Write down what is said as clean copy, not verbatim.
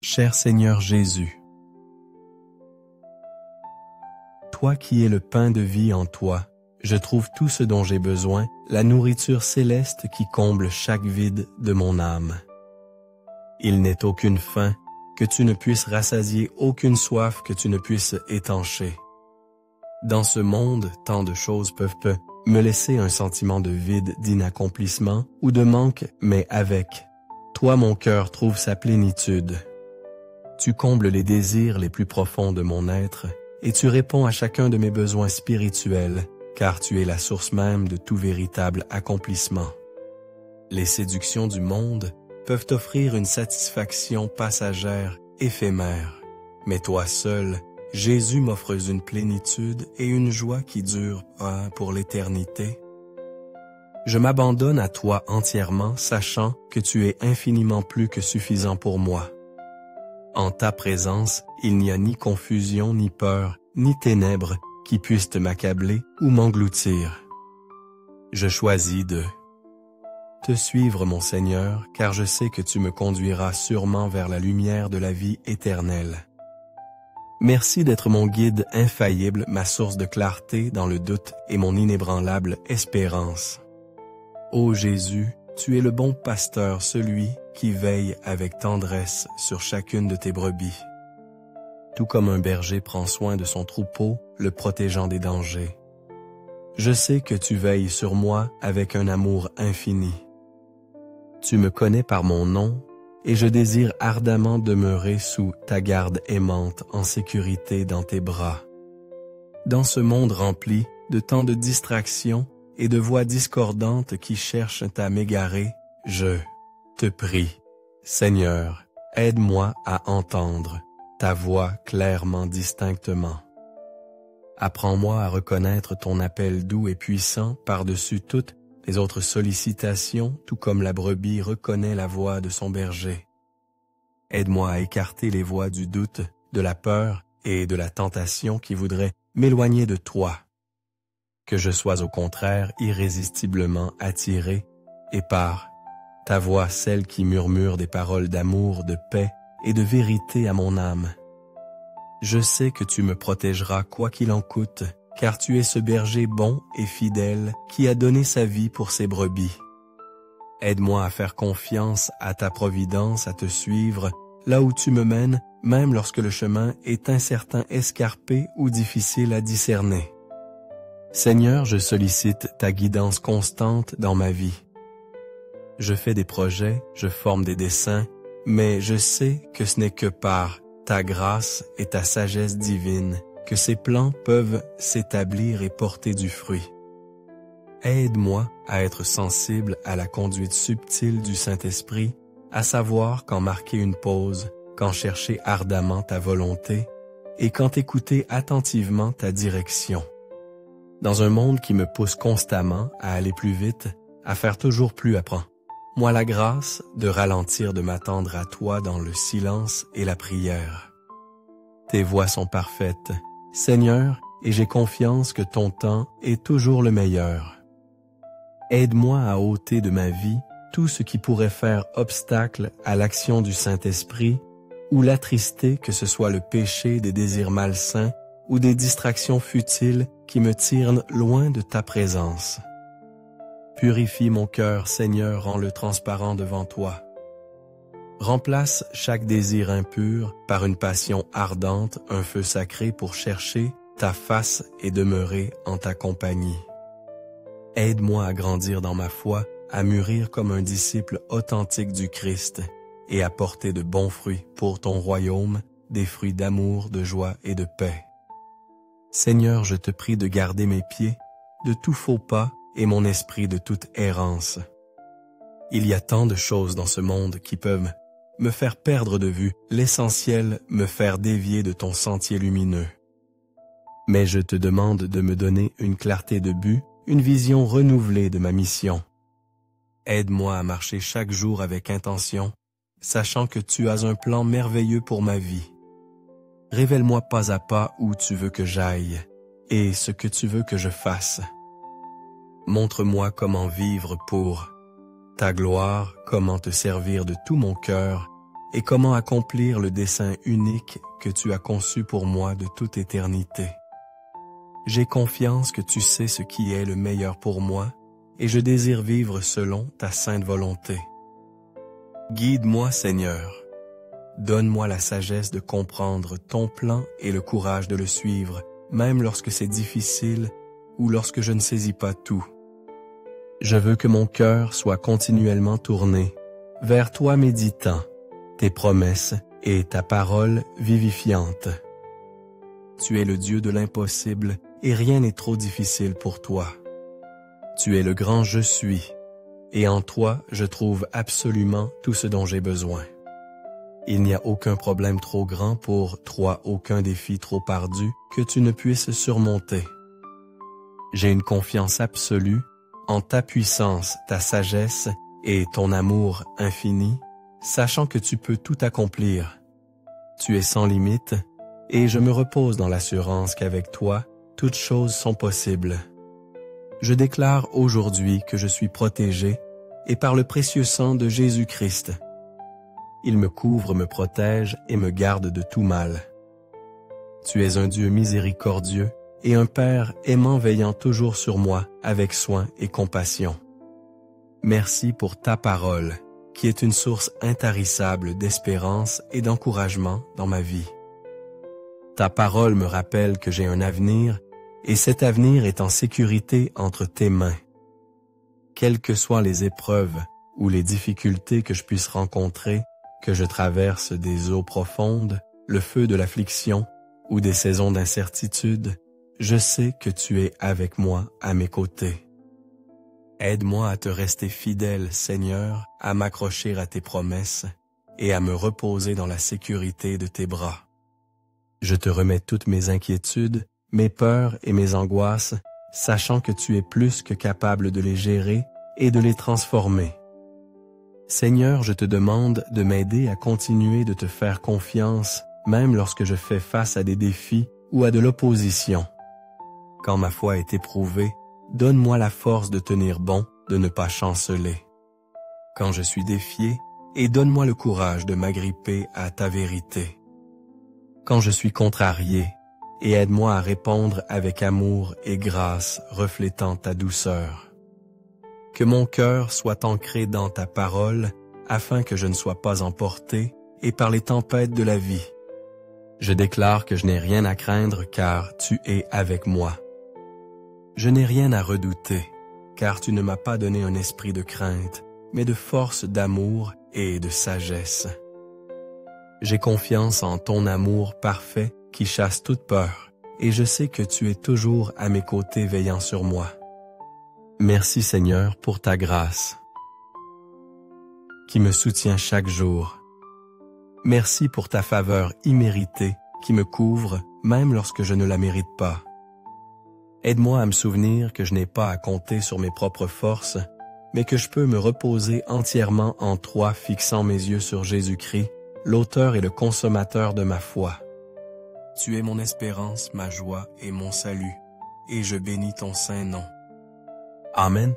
Cher Seigneur Jésus, toi qui es le pain de vie en toi, je trouve tout ce dont j'ai besoin, la nourriture céleste qui comble chaque vide de mon âme. Il n'est aucune faim que tu ne puisses rassasier, aucune soif que tu ne puisses étancher. Dans ce monde, tant de choses peuvent me laisser un sentiment de vide, d'inaccomplissement ou de manque, mais avec toi mon cœur trouve sa plénitude. Tu combles les désirs les plus profonds de mon être et tu réponds à chacun de mes besoins spirituels, car tu es la source même de tout véritable accomplissement. Les séductions du monde peuvent offrir une satisfaction passagère, éphémère, mais toi seul, Jésus, m'offres une plénitude et une joie qui durent pour l'éternité. Je m'abandonne à toi entièrement, sachant que tu es infiniment plus que suffisant pour moi. En ta présence, il n'y a ni confusion, ni peur, ni ténèbres qui puissent m'accabler ou m'engloutir. Je choisis de te suivre, mon Seigneur, car je sais que tu me conduiras sûrement vers la lumière de la vie éternelle. Merci d'être mon guide infaillible, ma source de clarté dans le doute et mon inébranlable espérance. Ô Jésus, tu es le bon pasteur, celui qui veille avec tendresse sur chacune de tes brebis. Tout comme un berger prend soin de son troupeau, le protégeant des dangers. Je sais que tu veilles sur moi avec un amour infini. Tu me connais par mon nom, et je désire ardemment demeurer sous ta garde aimante en sécurité dans tes bras. Dans ce monde rempli de tant de distractions et de voix discordantes qui cherchent à m'égarer, je te prie, Seigneur, aide-moi à entendre ta voix clairement, distinctement. Apprends-moi à reconnaître ton appel doux et puissant par-dessus toutes les autres sollicitations, tout comme la brebis reconnaît la voix de son berger. Aide-moi à écarter les voix du doute, de la peur et de la tentation qui voudraient m'éloigner de toi. Que je sois au contraire irrésistiblement attiré et par ta voix, celle qui murmure des paroles d'amour, de paix et de vérité à mon âme. Je sais que tu me protégeras quoi qu'il en coûte, car tu es ce berger bon et fidèle qui a donné sa vie pour ses brebis. Aide-moi à faire confiance à ta providence, à te suivre là où tu me mènes, même lorsque le chemin est incertain, escarpé ou difficile à discerner. Seigneur, je sollicite ta guidance constante dans ma vie. Je fais des projets, je forme des dessins, mais je sais que ce n'est que par ta grâce et ta sagesse divine que ces plans peuvent s'établir et porter du fruit. Aide-moi à être sensible à la conduite subtile du Saint-Esprit, à savoir quand marquer une pause, quand chercher ardemment ta volonté et quand écouter attentivement ta direction. Dans un monde qui me pousse constamment à aller plus vite, à faire toujours plus, apprends-moi la grâce de ralentir, de m'attendre à toi dans le silence et la prière. Tes voies sont parfaites, Seigneur, et j'ai confiance que ton temps est toujours le meilleur. Aide-moi à ôter de ma vie tout ce qui pourrait faire obstacle à l'action du Saint-Esprit ou l'attrister, que ce soit le péché, des désirs malsains ou des distractions futiles qui me tirent loin de ta présence. Purifie mon cœur, Seigneur, rends-le transparent devant toi. Remplace chaque désir impur par une passion ardente, un feu sacré pour chercher ta face et demeurer en ta compagnie. Aide-moi à grandir dans ma foi, à mûrir comme un disciple authentique du Christ et à porter de bons fruits pour ton royaume, des fruits d'amour, de joie et de paix. Seigneur, je te prie de garder mes pieds de tout faux pas et mon esprit de toute errance. Il y a tant de choses dans ce monde qui peuvent me faire perdre de vue l'essentiel, me faire dévier de ton sentier lumineux. Mais je te demande de me donner une clarté de but, une vision renouvelée de ma mission. Aide-moi à marcher chaque jour avec intention, sachant que tu as un plan merveilleux pour ma vie. Révèle-moi pas à pas où tu veux que j'aille et ce que tu veux que je fasse. Montre-moi comment vivre pour ta gloire, comment te servir de tout mon cœur et comment accomplir le dessein unique que tu as conçu pour moi de toute éternité. J'ai confiance que tu sais ce qui est le meilleur pour moi et je désire vivre selon ta sainte volonté. Guide-moi, Seigneur. Donne-moi la sagesse de comprendre ton plan et le courage de le suivre, même lorsque c'est difficile ou lorsque je ne saisis pas tout. Je veux que mon cœur soit continuellement tourné vers toi méditant, tes promesses et ta parole vivifiante. Tu es le Dieu de l'impossible et rien n'est trop difficile pour toi. Tu es le grand je suis, et en toi je trouve absolument tout ce dont j'ai besoin. Il n'y a aucun problème trop grand pour toi, aucun défi trop ardu que tu ne puisses surmonter. J'ai une confiance absolue en ta puissance, ta sagesse et ton amour infini, sachant que tu peux tout accomplir. Tu es sans limite, et je me repose dans l'assurance qu'avec toi, toutes choses sont possibles. Je déclare aujourd'hui que je suis protégé, et par le précieux sang de Jésus-Christ. Il me couvre, me protège et me garde de tout mal. Tu es un Dieu miséricordieux et un Père aimant veillant toujours sur moi avec soin et compassion. Merci pour ta parole, qui est une source intarissable d'espérance et d'encouragement dans ma vie. Ta parole me rappelle que j'ai un avenir, et cet avenir est en sécurité entre tes mains. Quelles que soient les épreuves ou les difficultés que je puisse rencontrer, que je traverse des eaux profondes, le feu de l'affliction ou des saisons d'incertitude, je sais que tu es avec moi à mes côtés. Aide-moi à te rester fidèle, Seigneur, à m'accrocher à tes promesses et à me reposer dans la sécurité de tes bras. Je te remets toutes mes inquiétudes, mes peurs et mes angoisses, sachant que tu es plus que capable de les gérer et de les transformer. Seigneur, je te demande de m'aider à continuer de te faire confiance, même lorsque je fais face à des défis ou à de l'opposition. Quand ma foi est éprouvée, donne-moi la force de tenir bon, de ne pas chanceler. Quand je suis défié, et donne-moi le courage de m'agripper à ta vérité. Quand je suis contrarié, et aide-moi à répondre avec amour et grâce, reflétant ta douceur. Que mon cœur soit ancré dans ta parole, afin que je ne sois pas emporté et par les tempêtes de la vie. Je déclare que je n'ai rien à craindre car tu es avec moi. Je n'ai rien à redouter, car tu ne m'as pas donné un esprit de crainte, mais de force, d'amour et de sagesse. J'ai confiance en ton amour parfait qui chasse toute peur, et je sais que tu es toujours à mes côtés veillant sur moi. Merci Seigneur pour ta grâce, qui me soutient chaque jour. Merci pour ta faveur imméritée qui me couvre même lorsque je ne la mérite pas. Aide-moi à me souvenir que je n'ai pas à compter sur mes propres forces, mais que je peux me reposer entièrement en toi, fixant mes yeux sur Jésus-Christ, l'auteur et le consommateur de ma foi. Tu es mon espérance, ma joie et mon salut, et je bénis ton saint nom. Amen.